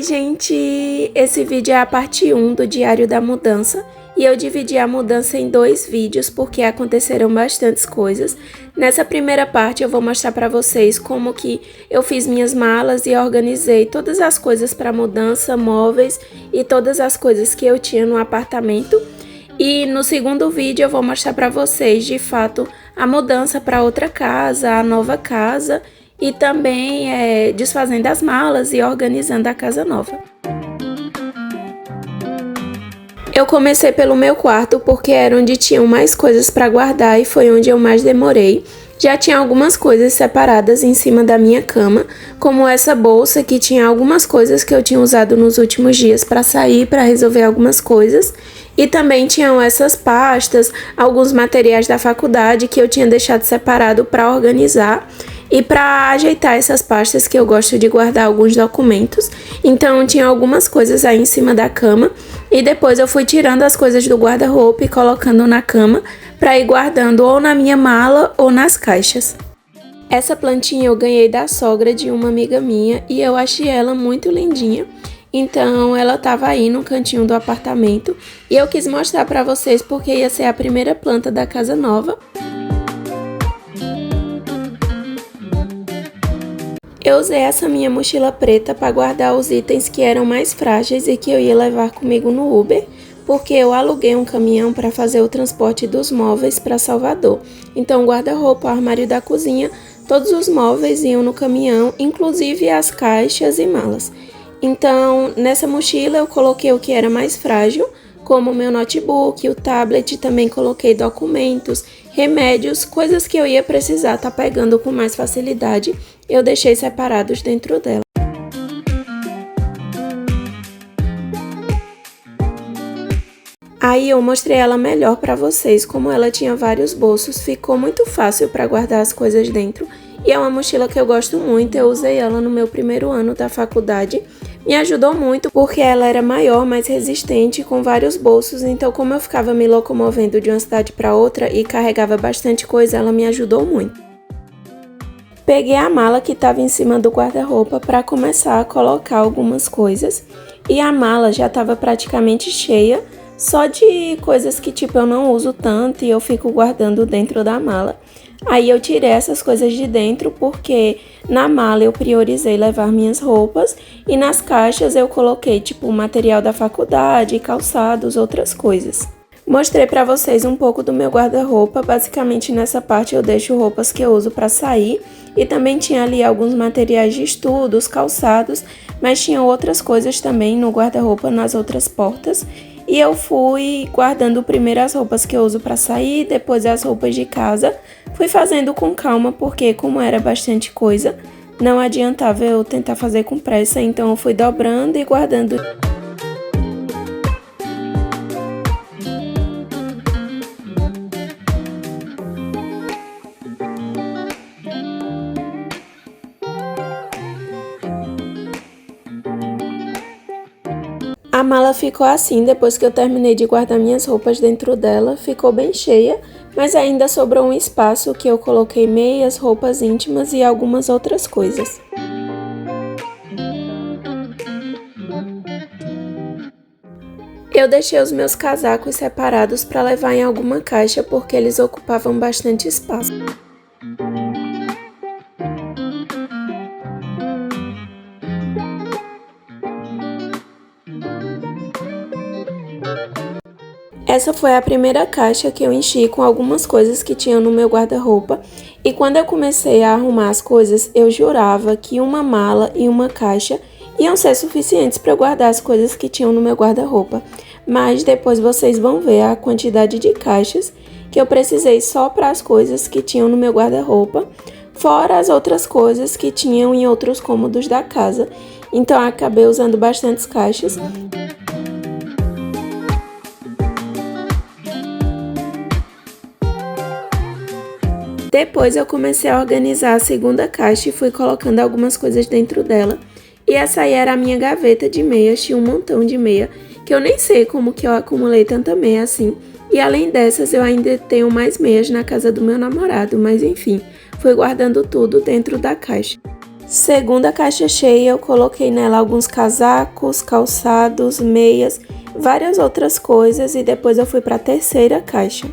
Oi, gente! Esse vídeo é a parte 1 do Diário da Mudança e eu dividi a mudança em 2 vídeos porque aconteceram bastantes coisas. Nessa primeira parte eu vou mostrar para vocês como que eu fiz minhas malas e organizei todas as coisas para mudança, móveis e todas as coisas que eu tinha no apartamento. E no segundo vídeo eu vou mostrar para vocês, de fato, a mudança para outra casa, a nova casa e também desfazendo as malas e organizando a casa nova. Eu comecei pelo meu quarto porque era onde tinham mais coisas para guardar e foi onde eu mais demorei. Já tinha algumas coisas separadas em cima da minha cama, como essa bolsa que tinha algumas coisas que eu tinha usado nos últimos dias para sair, para resolver algumas coisas. E também tinham essas pastas, alguns materiais da faculdade que eu tinha deixado separado para organizar. E para ajeitar essas pastas que eu gosto de guardar alguns documentos, então tinha algumas coisas aí em cima da cama e depois eu fui tirando as coisas do guarda-roupa e colocando na cama para ir guardando ou na minha mala ou nas caixas. Essa plantinha eu ganhei da sogra de uma amiga minha e eu achei ela muito lindinha. Então ela estava aí no cantinho do apartamento e eu quis mostrar para vocês porque ia ser a primeira planta da casa nova. Eu usei essa minha mochila preta para guardar os itens que eram mais frágeis e que eu ia levar comigo no Uber, porque eu aluguei um caminhão para fazer o transporte dos móveis para Salvador. Então, o guarda-roupa, o armário da cozinha, todos os móveis iam no caminhão, inclusive as caixas e malas. Então, nessa mochila eu coloquei o que era mais frágil, como o meu notebook, o tablet, também coloquei documentos, remédios, coisas que eu ia precisar estar pegando com mais facilidade, eu deixei separados dentro dela. Aí eu mostrei ela melhor para vocês, como ela tinha vários bolsos, ficou muito fácil para guardar as coisas dentro. E é uma mochila que eu gosto muito, eu usei ela no meu primeiro ano da faculdade. Me ajudou muito porque ela era maior, mais resistente, com vários bolsos, então como eu ficava me locomovendo de uma cidade para outra e carregava bastante coisa, ela me ajudou muito. Peguei a mala que estava em cima do guarda-roupa para começar a colocar algumas coisas e a mala já estava praticamente cheia, só de coisas que tipo eu não uso tanto e eu fico guardando dentro da mala. Aí eu tirei essas coisas de dentro porque na mala eu priorizei levar minhas roupas e nas caixas eu coloquei tipo o material da faculdade, calçados, outras coisas. Mostrei pra vocês um pouco do meu guarda-roupa, basicamente nessa parte eu deixo roupas que eu uso pra sair e também tinha ali alguns materiais de estudos, calçados, mas tinha outras coisas também no guarda-roupa nas outras portas. E eu fui guardando primeiro as roupas que eu uso para sair, depois as roupas de casa. Fui fazendo com calma porque como era bastante coisa, não adiantava eu tentar fazer com pressa, então eu fui dobrando e guardando. A mala ficou assim depois que eu terminei de guardar minhas roupas dentro dela, ficou bem cheia, mas ainda sobrou um espaço que eu coloquei meias, roupas íntimas e algumas outras coisas. Eu deixei os meus casacos separados para levar em alguma caixa porque eles ocupavam bastante espaço. Essa foi a primeira caixa que eu enchi com algumas coisas que tinham no meu guarda-roupa e quando eu comecei a arrumar as coisas, eu jurava que uma mala e uma caixa iam ser suficientes para guardar as coisas que tinham no meu guarda-roupa. Mas depois vocês vão ver a quantidade de caixas que eu precisei só para as coisas que tinham no meu guarda-roupa, fora as outras coisas que tinham em outros cômodos da casa. Então eu acabei usando bastantes caixas. Depois eu comecei a organizar a segunda caixa e fui colocando algumas coisas dentro dela. E essa aí era a minha gaveta de meias, tinha um montão de meia, que eu nem sei como que eu acumulei tanta meia assim. E além dessas, eu ainda tenho mais meias na casa do meu namorado, mas enfim, fui guardando tudo dentro da caixa. Segunda caixa cheia, eu coloquei nela alguns casacos, calçados, meias, várias outras coisas e depois eu fui para a terceira caixa.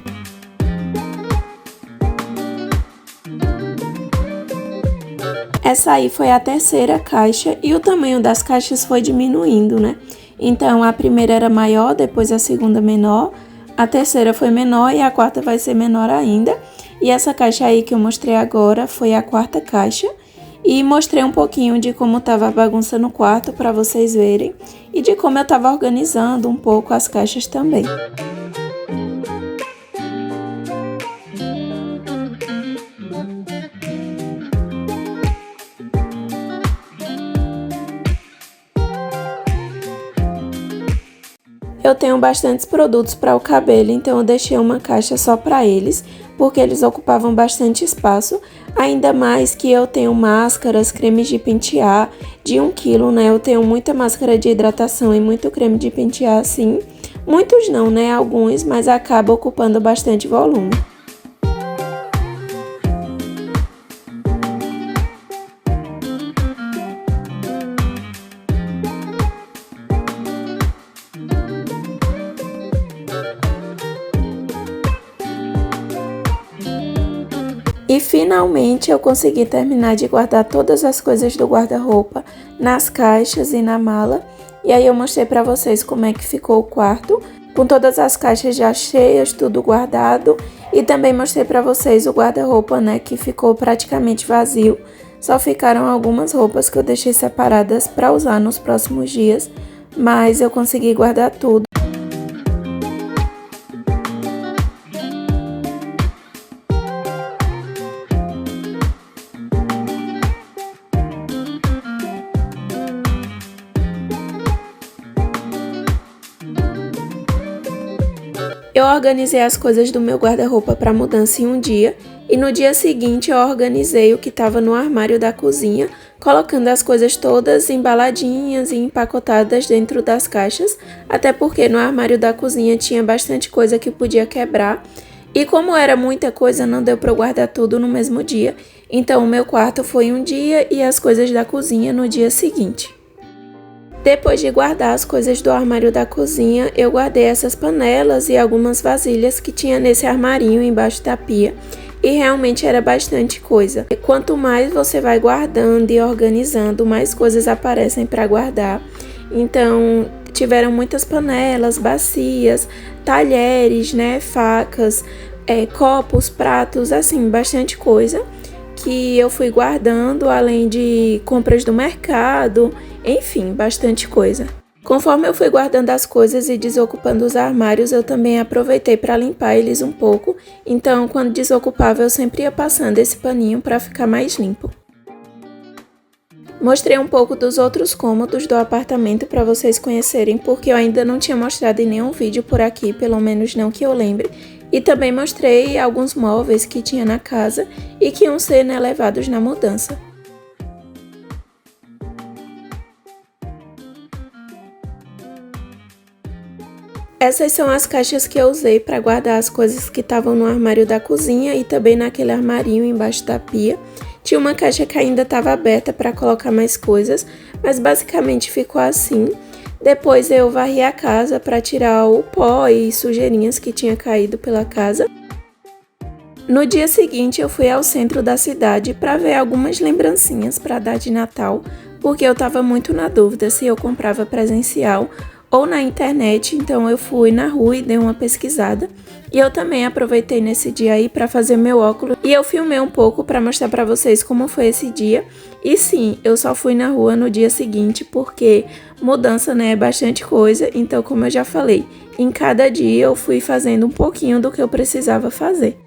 Essa aí foi a terceira caixa e o tamanho das caixas foi diminuindo, né? Então a primeira era maior, depois a segunda menor, a terceira foi menor e a quarta vai ser menor ainda. E essa caixa aí que eu mostrei agora foi a quarta caixa. E mostrei um pouquinho de como estava a bagunça no quarto para vocês verem e de como eu estava organizando um pouco as caixas também. Eu tenho bastantes produtos para o cabelo, então eu deixei uma caixa só para eles, porque eles ocupavam bastante espaço, ainda mais que eu tenho máscaras, cremes de pentear de 1 quilo, né? Eu tenho muita máscara de hidratação e muito creme de pentear assim. Muitos não, né? Alguns, mas acaba ocupando bastante volume. E finalmente eu consegui terminar de guardar todas as coisas do guarda-roupa nas caixas e na mala. E aí eu mostrei pra vocês como é que ficou o quarto, com todas as caixas já cheias, tudo guardado. E também mostrei pra vocês o guarda-roupa, né, que ficou praticamente vazio. Só ficaram algumas roupas que eu deixei separadas pra usar nos próximos dias, mas eu consegui guardar tudo. Eu organizei as coisas do meu guarda-roupa para mudança em um dia e no dia seguinte eu organizei o que estava no armário da cozinha, colocando as coisas todas embaladinhas e empacotadas dentro das caixas, até porque no armário da cozinha tinha bastante coisa que podia quebrar e como era muita coisa não deu para eu guardar tudo no mesmo dia, então o meu quarto foi um dia e as coisas da cozinha no dia seguinte. Depois de guardar as coisas do armário da cozinha, eu guardei essas panelas e algumas vasilhas que tinha nesse armarinho embaixo da pia. E realmente era bastante coisa. E quanto mais você vai guardando e organizando, mais coisas aparecem para guardar. Então, tiveram muitas panelas, bacias, talheres, né, facas, copos, pratos, assim, bastante coisa que eu fui guardando, além de compras do mercado, enfim, bastante coisa. Conforme eu fui guardando as coisas e desocupando os armários, eu também aproveitei para limpar eles um pouco, então quando desocupava eu sempre ia passando esse paninho para ficar mais limpo. Mostrei um pouco dos outros cômodos do apartamento para vocês conhecerem, porque eu ainda não tinha mostrado em nenhum vídeo por aqui, pelo menos não que eu lembre. E também mostrei alguns móveis que tinha na casa e que iam ser, né, levados na mudança. Essas são as caixas que eu usei para guardar as coisas que estavam no armário da cozinha e também naquele armarinho embaixo da pia. Tinha uma caixa que ainda estava aberta para colocar mais coisas, mas basicamente ficou assim. Depois eu varri a casa para tirar o pó e sujeirinhas que tinha caído pela casa. No dia seguinte eu fui ao centro da cidade para ver algumas lembrancinhas para dar de Natal, porque eu estava muito na dúvida se eu comprava presencial ou na internet, então eu fui na rua e dei uma pesquisada. E eu também aproveitei nesse dia aí para fazer meu óculos e eu filmei um pouco para mostrar para vocês como foi esse dia. E sim, eu só fui na rua no dia seguinte porque mudança, né, é bastante coisa, então como eu já falei, em cada dia eu fui fazendo um pouquinho do que eu precisava fazer.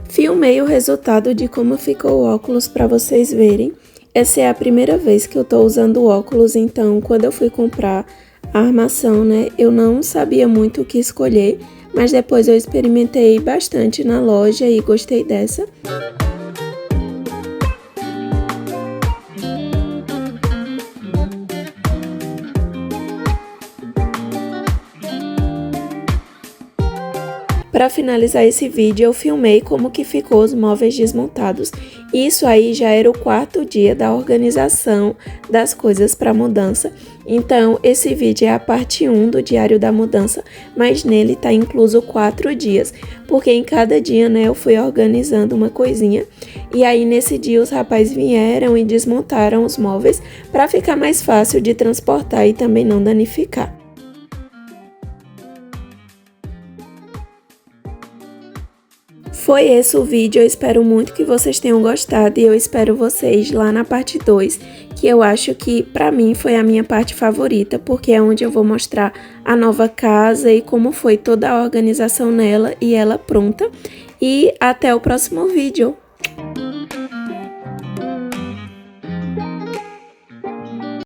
Filmei o resultado de como ficou o óculos para vocês verem. Essa é a primeira vez que eu tô usando óculos, então quando eu fui comprar a armação, né, eu não sabia muito o que escolher, mas depois eu experimentei bastante na loja e gostei dessa. Para finalizar esse vídeo, eu filmei como que ficou os móveis desmontados. Isso aí já era o 4º dia da organização das coisas para mudança. Então, esse vídeo é a parte 1 do diário da mudança, mas nele tá incluso 4 dias, porque em cada dia, né, eu fui organizando uma coisinha. E aí, nesse dia, os rapazes vieram e desmontaram os móveis para ficar mais fácil de transportar e também não danificar. Foi esse o vídeo, eu espero muito que vocês tenham gostado e eu espero vocês lá na parte 2, que eu acho que pra mim foi a minha parte favorita, porque é onde eu vou mostrar a nova casa e como foi toda a organização nela e ela pronta. E até o próximo vídeo!